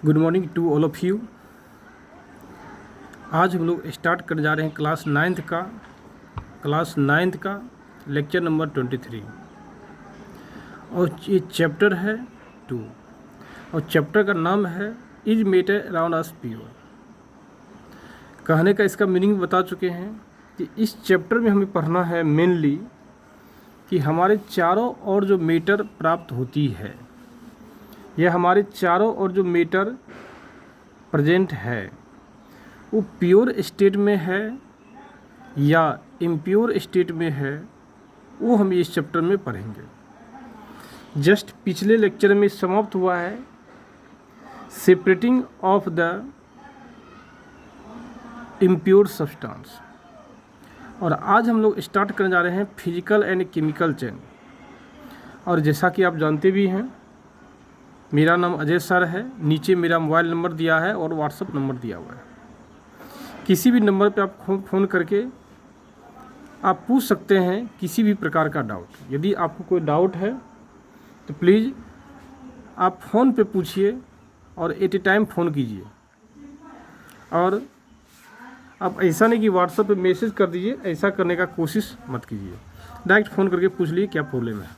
Good morning to all of you. आज हम लोग स्टार्ट करने जा रहे हैं क्लास नाइन्थ का लेक्चर नंबर 23 और ये चैप्टर है 2 और चैप्टर का नाम है is matter around us pure. कहने का इसका मीनिंग बता चुके हैं कि इस चैप्टर में हमें पढ़ना है मेनली कि हमारे चारों ओर जो मैटर प्राप्त होती है यह हमारे चारों ओर जो मैटर प्रेजेंट है वो प्योर स्टेट में है या इम्प्योर स्टेट में है, वो हम इस चैप्टर में पढ़ेंगे। जस्ट पिछले लेक्चर में समाप्त हुआ है separating of the impure substance और आज हम लोग स्टार्ट करने जा रहे हैं फिजिकल एंड केमिकल चेन। और जैसा कि आप जानते भी हैं मेरा नाम अजय सर है, नीचे मेरा मोबाइल नंबर दिया है और व्हाट्सएप नंबर दिया हुआ है। किसी भी नंबर पे आप फ़ोन करके आप पूछ सकते हैं किसी भी प्रकार का डाउट। यदि आपको कोई डाउट है तो प्लीज़ आप फ़ोन पे पूछिए और एट ए टाइम फ़ोन कीजिए। और आप ऐसा नहीं कि व्हाट्सएप पे मैसेज कर दीजिए, ऐसा करने का कोशिश मत कीजिए। डायरेक्ट फ़ोन करके पूछ लीजिए क्या प्रॉब्लम है।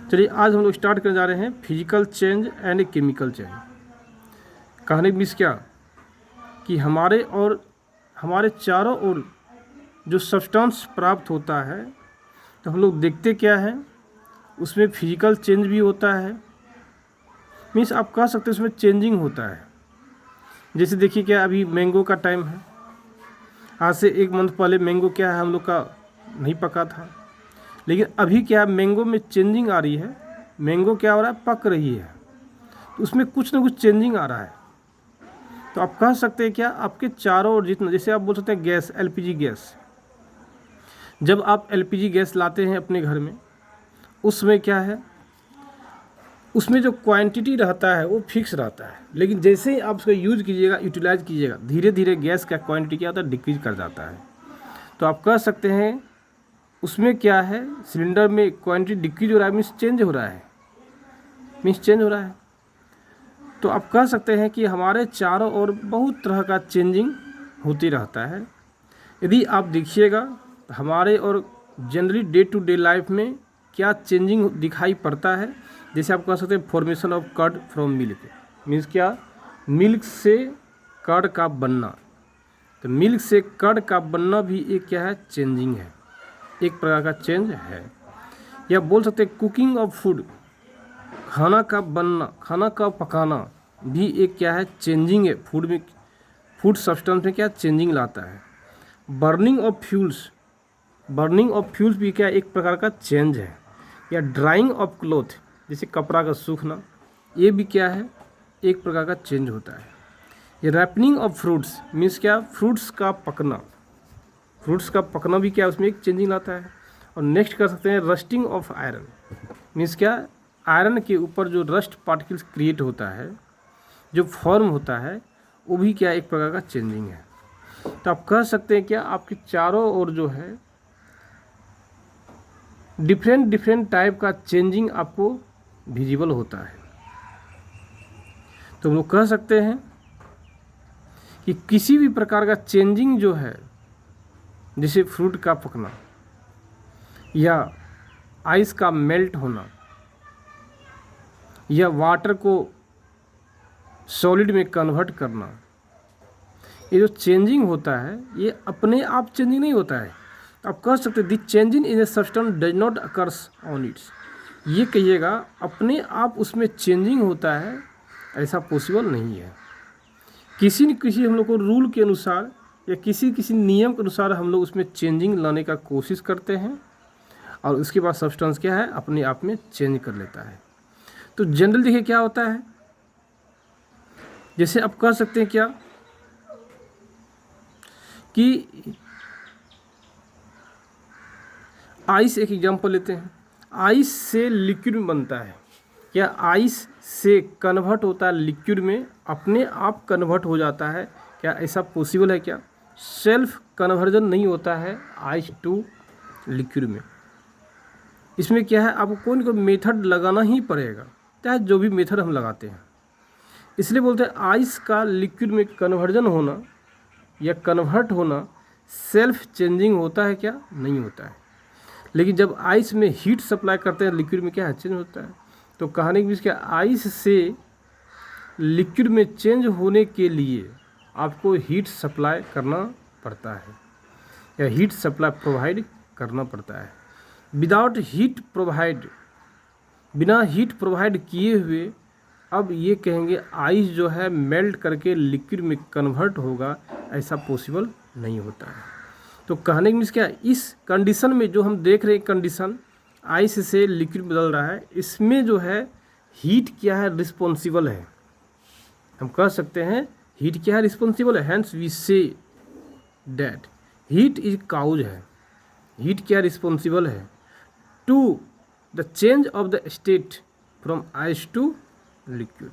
चलिए आज हम लोग स्टार्ट करने जा रहे हैं physical change and chemical change. कहने की मिस क्या कि हमारे चारों ओर जो सब्सटेंस प्राप्त होता है तो हम लोग देखते क्या है उसमें फिजिकल चेंज भी होता है। मीन्स आप कह सकते हैं उसमें चेंजिंग होता है। जैसे देखिए क्या अभी मैंगो का टाइम है, आज से 1 मंथ पहले मैंगो क्या है हम लोग का नहीं पका था, लेकिन अभी क्या है मैंगो में चेंजिंग आ रही है। मैंगो क्या हो रहा है, पक रही है, तो उसमें कुछ ना कुछ चेंजिंग आ रहा है। तो आप कह सकते हैं क्या आपके चारों ओर जितना, जैसे आप बोल सकते हैं गैस, एलपीजी गैस, जब आप एलपीजी गैस लाते हैं अपने घर में उसमें क्या है, उसमें जो क्वांटिटी रहता है वो फिक्स रहता है, लेकिन जैसे ही आप उसको यूज़ कीजिएगा, यूटिलाइज कीजिएगा, धीरे धीरे गैस का क्वांटिटी क्या होता है, डिक्रीज कर जाता है। तो आप कह सकते हैं उसमें क्या है, सिलेंडर में क्वांटिटी डिक्रीज हो रहा है, मीन्स चेंज हो रहा है। तो आप कह सकते हैं कि हमारे चारों ओर बहुत तरह का चेंजिंग होती रहता है। यदि आप देखिएगा तो हमारे और generally day to day life में क्या चेंजिंग दिखाई पड़ता है। जैसे आप कह सकते हैं formation of curd from milk, means क्या, मिल्क से कर्ड का बनना। तो मिल्क से कर्ड का बनना भी एक क्या है, चेंजिंग है, एक प्रकार का चेंज है। या बोल सकते हैं कुकिंग ऑफ फूड, खाना का बनना, खाना का पकाना भी एक क्या है, चेंजिंग है। फूड में, फूड सब्सटेंस में क्या चेंजिंग लाता है। बर्निंग ऑफ फ्यूल्स भी क्या एक प्रकार का चेंज है। या ड्राइंग ऑफ क्लॉथ, जैसे कपड़ा का सूखना, ये भी क्या है, एक प्रकार का चेंज होता है। ये रैपनिंग ऑफ फ्रूट्स, मीन्स क्या, फ्रूट्स का पकना भी क्या उसमें एक चेंजिंग लाता है। और नेक्स्ट कर सकते हैं रस्टिंग ऑफ आयरन, मीन्स क्या, आयरन के ऊपर जो रस्ट पार्टिकल्स क्रिएट होता है, जो फॉर्म होता है, वो भी क्या एक प्रकार का चेंजिंग है। तो आप कह सकते हैं क्या आपके चारों ओर जो है डिफरेंट टाइप का चेंजिंग आपको विजिबल होता है। तो हम लोग कह सकते हैं कि किसी भी प्रकार का चेंजिंग जो है, जैसे फ्रूट का पकना या आइस का मेल्ट होना या वाटर को सॉलिड में कन्वर्ट करना, ये जो चेंजिंग होता है ये अपने आप चेंजिंग नहीं होता है। आप कह सकते हैं this changing in a substance does not occurs on it's, ये कहिएगा अपने आप उसमें चेंजिंग होता है, ऐसा पॉसिबल नहीं है। किसी न किसी हम लोग को रूल के अनुसार या किसी नियम के अनुसार हम लोग उसमें चेंजिंग लाने का कोशिश करते हैं और उसके बाद सब्सटेंस क्या है, अपने आप में चेंज कर लेता है। तो जनरल देखिए क्या होता है, जैसे आप कह सकते हैं क्या कि आइस, एक एग्जांपल लेते हैं, आइस से लिक्विड में बनता है, क्या आइस से कन्वर्ट होता है लिक्विड में, अपने आप कन्वर्ट हो जाता है, क्या ऐसा पॉसिबल है क्या? सेल्फ कन्वर्जन नहीं होता है आइस टू लिक्विड में। इसमें क्या है, आपको कोई ना कोई मेथड लगाना ही पड़ेगा, चाहे जो भी मेथड हम लगाते हैं। इसलिए बोलते हैं आइस का लिक्विड में कन्वर्जन होना या कन्वर्ट होना सेल्फ चेंजिंग होता है क्या? नहीं होता है। लेकिन जब आइस में हीट सप्लाई करते हैं लिक्विड में क्या है? चेंज होता है। तो कहने के बीच क्या, आइस से लिक्विड में चेंज होने के लिए आपको हीट सप्लाई करना पड़ता है या हीट सप्लाई प्रोवाइड करना पड़ता है। विदाउट हीट प्रोवाइड, बिना हीट प्रोवाइड किए हुए अब ये कहेंगे आइस जो है मेल्ट करके लिक्विड में कन्वर्ट होगा, ऐसा पॉसिबल नहीं होता है। तो कहने के मीन्स क्या, इस कंडीशन में जो हम देख रहे हैं कंडीशन आइस से लिक्विड बदल रहा है, इसमें जो है हीट क्या है? रिस्पॉन्सिबल है। हम कह सकते हैं हीट क्या है? रिस्पॉन्सिबल है। Hence we say that heat is cause है। हीट क्या रिस्पॉन्सिबल है to the change of the state from ice to liquid.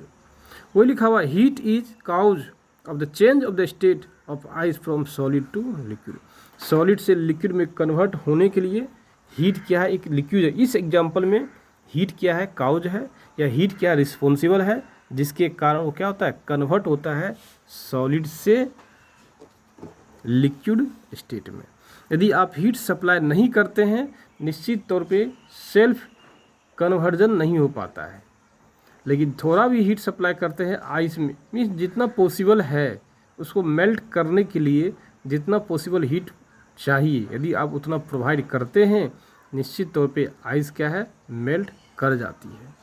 वही लिखा हुआ heat is cause of the change of the state of ice from solid to liquid. Solid से liquid में convert होने के लिए हीट क्या है? एक लिक्विड है। इस एग्जाम्पल में हीट क्या है? काउज है। या हीट क्या रिस्पॉन्सिबल है, जिसके कारण वो क्या होता है? कन्वर्ट होता है सॉलिड से लिक्विड स्टेट में। यदि आप हीट सप्लाई नहीं करते हैं, निश्चित तौर पे सेल्फ कन्वर्जन नहीं हो पाता है। लेकिन थोड़ा भी हीट सप्लाई करते हैं आइस में, मीन्स जितना पॉसिबल है उसको मेल्ट करने के लिए जितना पॉसिबल हीट चाहिए, यदि आप उतना प्रोवाइड करते हैं, निश्चित तौर पे आइस क्या है? मेल्ट कर जाती है।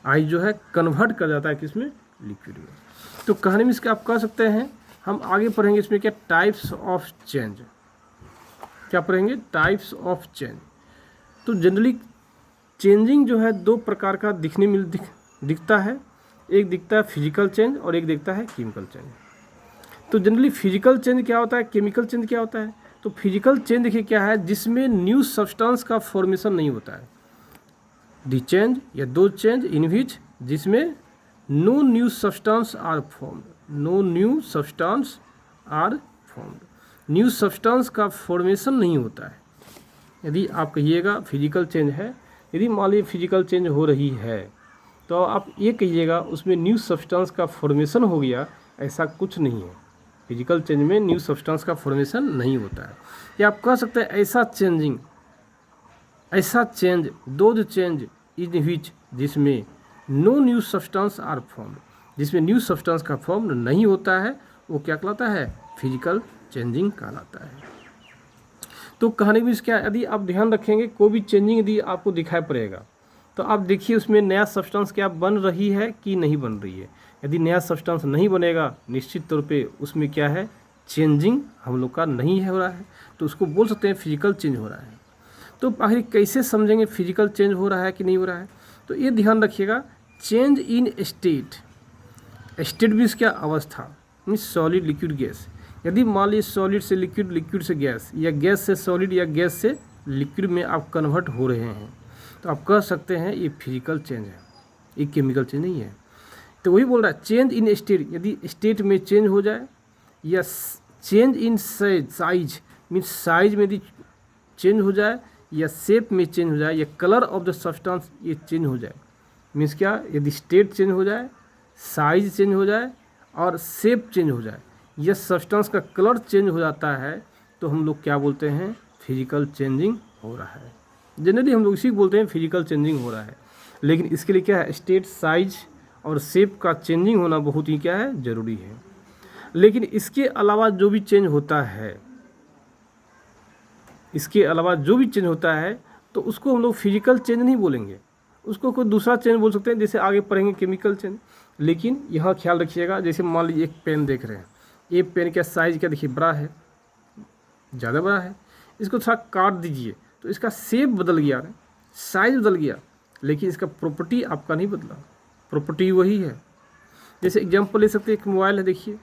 आइस जो है कन्वर्ट कर जाता है किसमें? लिक्विड में। तो कहने में इसका आप कह सकते हैं, हम आगे पढ़ेंगे इसमें क्या टाइप्स ऑफ चेंज। क्या पढ़ेंगे? Types of change. तो जनरली चेंजिंग जो है दो प्रकार का दिखने में दिखता है। एक दिखता है फिजिकल चेंज और एक दिखता है केमिकल चेंज। तो जनरली फिजिकल चेंज क्या होता है, केमिकल चेंज क्या होता है? तो फिजिकल चेंज देखिए क्या है, जिसमें न्यू सब्सटेंस का फॉर्मेशन नहीं होता है। दी चेंज या दो चेंज इन विच जिसमें no new substance are formed, no new substance are formed. New substance का फॉर्मेशन नहीं होता है। यदि आप कहिएगा फिजिकल चेंज है, यदि मान लीजिए फिजिकल चेंज हो रही है, तो आप ये कहिएगा उसमें न्यू सब्सटेंस का फॉर्मेशन हो गया, ऐसा कुछ नहीं है। फिजिकल चेंज में न्यू सब्सटेंस का फॉर्मेशन नहीं होता है। या आप कह सकते हैं ऐसा चेंज दो चेंज इन विच जिसमें no new substance are formed, जिसमें न्यू सब्सटेंस का फॉर्म नहीं होता है, वो क्या कहलाता है? फिजिकल चेंजिंग कहलाता है। तो कहने भी क्या, यदि आप ध्यान रखेंगे कोई भी चेंजिंग यदि आपको दिखाई पड़ेगा, तो आप देखिए उसमें नया सब्सटेंस क्या बन रही है कि नहीं बन रही है। यदि नया सब्सटेंस नहीं बनेगा, निश्चित तौर पे उसमें क्या है? चेंजिंग हम लोग का नहीं हो रहा है, तो उसको बोल सकते हैं फिजिकल चेंज हो रहा है। तो आखिर कैसे समझेंगे फिजिकल चेंज हो रहा है कि नहीं हो रहा है? तो ये ध्यान रखिएगा, change in state, state means क्या? अवस्था, मीन्स सॉलिड लिक्विड गैस। यदि मान लीजिए सॉलिड से लिक्विड, लिक्विड से गैस, या गैस से सॉलिड या गैस से लिक्विड में आप कन्वर्ट हो रहे हैं, तो आप कह सकते हैं ये फिजिकल चेंज है, ये केमिकल चेंज नहीं है। तो वही बोल रहा है चेंज इन स्टेट, यदि स्टेट में चेंज हो जाए, या change in size means size में यदि चेंज हो जाए, या शेप में चेंज हो जाए, या कलर ऑफ द सब्सटेंस ये चेंज हो जाए, मीन्स क्या? यदि स्टेट चेंज हो जाए, साइज चेंज हो जाए और शेप चेंज हो जाए, या सब्सटेंस का कलर चेंज हो जाता है, तो हम लोग क्या बोलते हैं? फिजिकल चेंजिंग हो रहा है। जनरली हम लोग इसी बोलते हैं फिजिकल चेंजिंग हो रहा है। लेकिन इसके लिए क्या है? स्टेट, साइज और शेप का चेंजिंग होना बहुत ही क्या है? ज़रूरी है। लेकिन इसके अलावा जो भी चेंज होता है, इसके अलावा जो भी चेंज होता है, तो उसको हम लोग फिजिकल चेंज नहीं बोलेंगे, उसको कोई दूसरा चेंज बोल सकते हैं, जैसे आगे पढ़ेंगे केमिकल चेंज। लेकिन यहाँ ख्याल रखिएगा, जैसे मान लीजिए एक पेन देख रहे हैं, ये पेन का साइज़ क्या देखिए बड़ा है, ज़्यादा बड़ा है, इसको थोड़ा काट दीजिए तो इसका शेप बदल गया, साइज बदल गया, लेकिन इसका प्रॉपर्टी आपका नहीं बदला, प्रॉपर्टी वही है। जैसे एग्जांपल ले सकते हैं, एक मोबाइल है, देखिए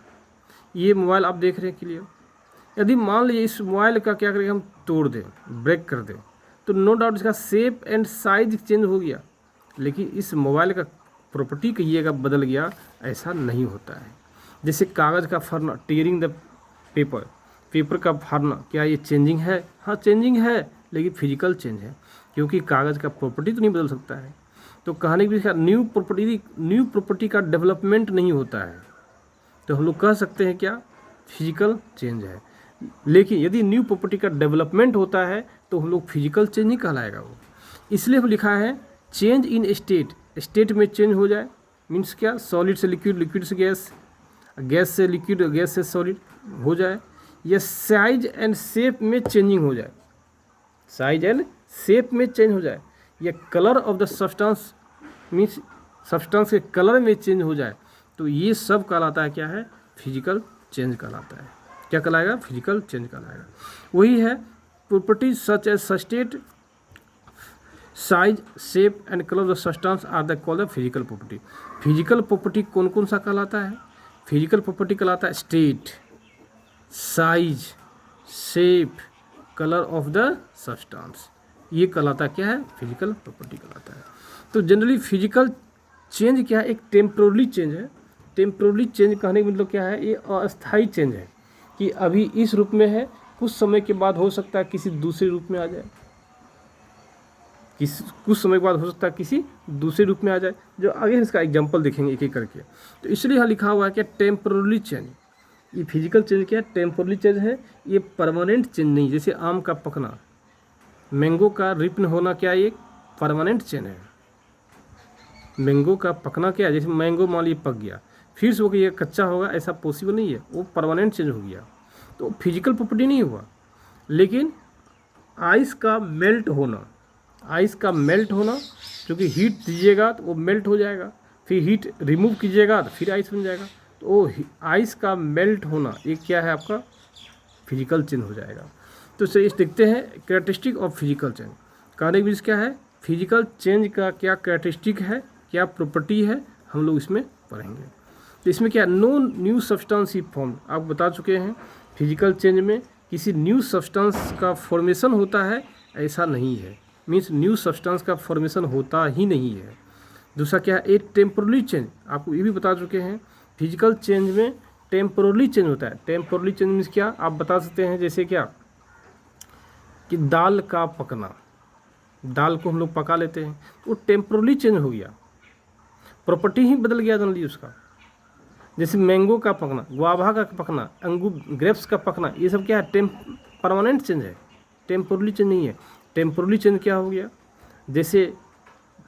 ये मोबाइल आप देख रहे हैं क्लियर। यदि मान लीजिए इस मोबाइल का क्या करेंगे, हम तोड़ दें, ब्रेक कर दें, तो नो डाउट इसका शेप एंड साइज चेंज हो गया, लेकिन इस मोबाइल का प्रॉपर्टी कहिएगा बदल गया, ऐसा नहीं होता है। जैसे कागज़ का फरना, टीयरिंग द पेपर, पेपर का फाड़ना, क्या ये चेंजिंग है? हाँ चेंजिंग है, लेकिन फिजिकल चेंज है, क्योंकि कागज़ का प्रॉपर्टी तो नहीं बदल सकता है। तो कहने की न्यू प्रॉपर्टी का डेवलपमेंट नहीं होता है तो हम लोग कह सकते हैं क्या, फिजिकल चेंज है। लेकिन यदि न्यू प्रॉपर्टी का डेवलपमेंट होता है तो हम लोग फिजिकल चेंज नहीं कहलाएगा वो। इसलिए हम लिखा है चेंज इन स्टेट में चेंज हो जाए, मीन्स क्या, सॉलिड से लिक्विड, लिक्विड से गैस, गैस से लिक्विड, गैस से सॉलिड हो जाए, या साइज एंड शेप में चेंजिंग हो जाए, साइज एंड शेप में चेंज हो जाए, या colour of the substance means substance के कलर में चेंज हो जाए, तो ये सब कहलाता है क्या है, फिजिकल चेंज कहलाता है। क्या कहलाएगा, फिजिकल चेंज कहलाएगा। वही है properties such as state, size, shape and colour of the substance are the called the physical property. Physical property कौन कौन सा कहलाता है, फिजिकल प्रॉपर्टी कहलाता है state, size, shape, colour of the substance, ये कहलाता क्या है, फिजिकल प्रॉपर्टी कहलाता है। तो जनरली फिजिकल चेंज क्या है, एक टेम्पोररी चेंज है। टेम्पोररी चेंज कहने का मतलब क्या है, ये अस्थायी चेंज है कि अभी इस रूप में है, कुछ समय के बाद हो सकता है किसी दूसरे रूप में आ जाए, कुछ समय के बाद हो सकता है किसी दूसरे रूप में आ जाए, जो आगे इसका एग्जांपल देखेंगे एक एक करके। तो इसलिए यहाँ लिखा हुआ है क्या, टेम्पोररी चेंज। ये फिजिकल चेंज क्या है, टेम्पोररी चेंज है, ये परमानेंट चेंज नहीं। जैसे आम का पकना, मैंगो का रिपन होना, क्या ये परमानेंट चेंज है। मैंगो का पकना क्या है, जैसे मैंगो मान लीजिए पक गया, फिर से वो ये कच्चा होगा, ऐसा पॉसिबल नहीं है, वो परमानेंट चेंज हो गया, तो फिजिकल प्रॉपर्टी नहीं हुआ। लेकिन आइस का मेल्ट होना, आइस का मेल्ट होना, क्योंकि हीट दीजिएगा तो वो मेल्ट हो जाएगा, फिर हीट रिमूव कीजिएगा तो फिर आइस बन जाएगा, तो वो आइस का मेल्ट होना ये क्या है, आपका फिजिकल चेंज हो जाएगा। तो इसे इस देखते हैं कैरेक्टरिस्टिक ऑफ फिजिकल चेंज। कहने की क्या है, फिजिकल चेंज का क्या कैरेक्टरिस्टिक है, क्या प्रॉपर्टी है, हम लोग इसमें पढ़ेंगे। तो इसमें क्या, नो न्यू सब्सटेंस ही फॉर्म, आप बता चुके हैं फिजिकल चेंज में किसी न्यू सब्सटेंस का फॉर्मेशन होता है, ऐसा नहीं है, मीन्स न्यू सब्सटेंस का फॉर्मेशन होता ही नहीं है। दूसरा क्या है, एक टेम्पोररी चेंज, आपको ये भी बता चुके हैं फिजिकल चेंज में टेम्पोररी चेंज होता है। टेम्पोररी चेंज मीन्स क्या, आप बता सकते हैं जैसे क्या कि दाल का पकना, दाल को हम लोग पका लेते हैं, वो टेम्पोररी चेंज हो गया, प्रॉपर्टी ही बदल गया जनरली उसका। जैसे मैंगो का पकना, गुआवा का पकना, अंगूर ग्रेप्स का पकना, ये सब क्या है, परमानेंट चेंज है, टेम्पोररी चेंज नहीं है। टेम्पोररी चेंज क्या हो गया, जैसे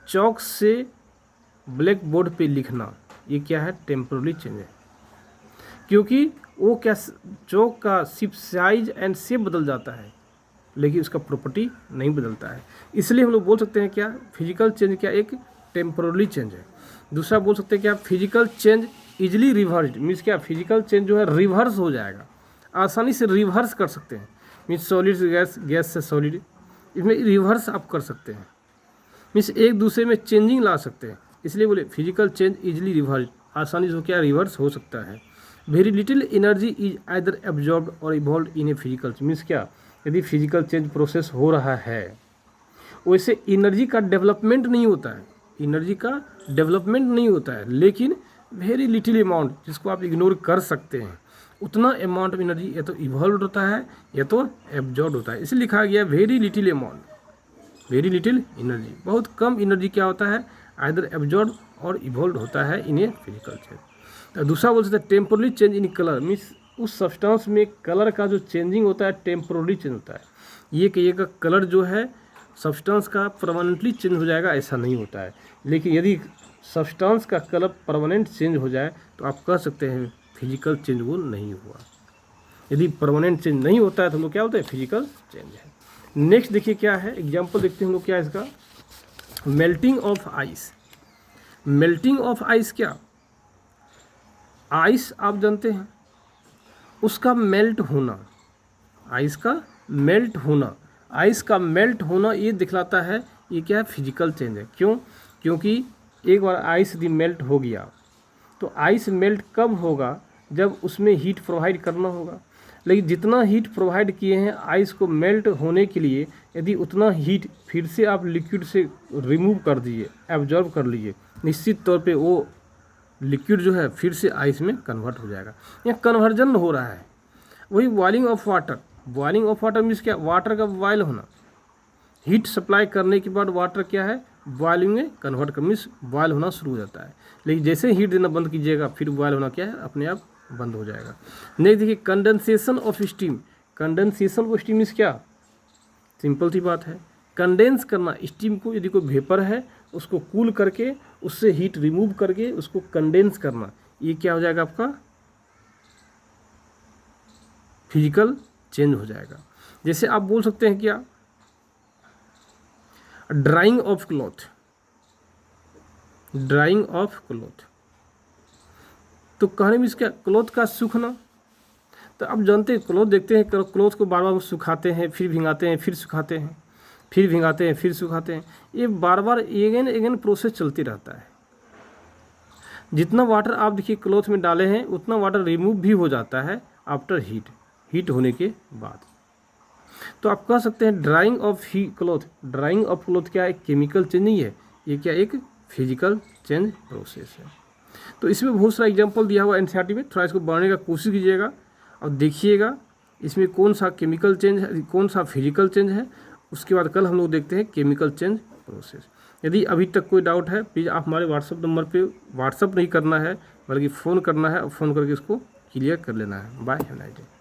चौक से ब्लैक बोर्ड पे लिखना, ये क्या है, टेम्पोररी चेंज है, क्योंकि वो क्या, चौक का सिर्फ साइज एंड शेप बदल जाता है, लेकिन उसका प्रॉपर्टी नहीं बदलता है। इसलिए हम लोग बोल सकते हैं क्या, फिजिकल चेंज क्या एक टेम्पोररी चेंज है। दूसरा बोल सकते हैं क्या, physical change easily reversed, means क्या, फिजिकल चेंज जो है रिवर्स हो जाएगा, आसानी से रिवर्स कर सकते हैं, मीन्स सॉलिड से गैस, गैस से सॉलिड, इसमें रिवर्स आप कर सकते हैं, मीन्स एक दूसरे में चेंजिंग ला सकते हैं। इसलिए बोले फिजिकल चेंज इजिली रिवर्स, आसानी से क्या रिवर्स हो सकता है। Very little energy is either absorbed और evolve in a physical, means क्या, यदि फिजिकल चेंज प्रोसेस हो रहा है, वैसे एनर्जी का डेवलपमेंट नहीं होता है, एनर्जी का डेवलपमेंट नहीं होता है, लेकिन वेरी लिटिल अमाउंट, जिसको आप इग्नोर कर सकते हैं, उतना अमाउंट ऑफ एनर्जी या तो इवॉल्व होता है या तो एब्जॉर्ब होता है। इसलिए लिखा गया very little amount, very little energy, बहुत कम एनर्जी क्या होता है, आइदर एब्जॉर्ब और इवॉल्व होता है इन ए फिजिकल चेंज। तो दूसरा बोल सकते हैं temporary change in colour, means उस सब्सटेंस में कलर का जो चेंजिंग होता है टेम्पोररी चेंज होता है। ये कहिएगा कलर जो है सब्सटेंस का परमानेंटली चेंज हो जाएगा, ऐसा नहीं होता है। लेकिन यदि सब्सटेंस का कलर परमानेंट चेंज हो जाए तो आप कह सकते हैं फिजिकल चेंज वो नहीं हुआ। यदि परमानेंट चेंज नहीं होता है तो हम लोग क्या होता है, फिजिकल चेंज है। नेक्स्ट देखिए क्या है, एग्जाम्पल देखते हैं हम लोग क्या है इसका, melting of ice. Melting of ice क्या, आइस आप जानते हैं उसका मेल्ट होना, आइस का मेल्ट होना, आइस का मेल्ट होना ये दिखलाता है ये क्या है, फिजिकल चेंज है। क्यों, क्योंकि एक बार आइस यदि मेल्ट हो गया तो आइस मेल्ट कब होगा, जब उसमें हीट प्रोवाइड करना होगा। लेकिन जितना हीट प्रोवाइड किए हैं आइस को मेल्ट होने के लिए, यदि उतना हीट फिर से आप लिक्विड से रिमूव कर दीजिए, एब्जॉर्ब कर लीजिए, निश्चित तौर पे वो लिक्विड जो है फिर से आइस में कन्वर्ट हो जाएगा। यहाँ कन्वर्जन हो रहा है। वही boiling of water, boiling of water means क्या, वाटर का बॉयल होना, हीट सप्लाई करने के बाद वाटर क्या है बॉइलिंग में कन्वर्ट कर मीन्स बॉयल होना शुरू हो जाता है। लेकिन जैसे हीट देना बंद कीजिएगा फिर बॉयल होना क्या है अपने आप बंद हो जाएगा। नेक्स्ट देखिए condensation of steam. Condensation of steam means क्या, सिंपल सी बात है, कंडेंस करना स्टीम को, यदि कोई वेपर है उसको कूल करके उससे हीट रिमूव करके उसको कंडेंस करना, ये क्या हो जाएगा आपका फिजिकल चेंज हो जाएगा। जैसे आप बोल सकते हैं क्या, drying of cloth, drying of cloth, तो कहने में इसका क्लॉथ का सूखना। तो आप जानते हैं क्लॉथ, देखते हैं क्लॉथ को बार बार सुखाते हैं, फिर भिंगाते हैं, फिर सुखाते हैं, फिर भिंगाते हैं, फिर सुखाते हैं, ये बार बार एगेन प्रोसेस चलती रहता है। जितना वाटर आप देखिए क्लॉथ में डाले हैं उतना वाटर रिमूव भी हो जाता है आफ्टर हीट होने के बाद। तो आप कह सकते हैं drying of cloth, drying of cloth क्या एक केमिकल चेंज नहीं है, ये क्या एक फिजिकल चेंज प्रोसेस है। तो इसमें बहुत सारा एग्जांपल दिया हुआ एनसीईआरटी में, थोड़ा इसको पढ़ने का कोशिश कीजिएगा और देखिएगा इसमें कौन सा केमिकल चेंज है, कौन सा फिजिकल चेंज है। उसके बाद कल हम लोग देखते हैं केमिकल चेंज प्रोसेस। यदि अभी तक कोई डाउट है प्लीज़ आप हमारे व्हाट्सअप नंबर पे, व्हाट्सअप नहीं करना है बल्कि फ़ोन करना है और फ़ोन करके इसको क्लियर कर लेना है। Bye, have a nice day.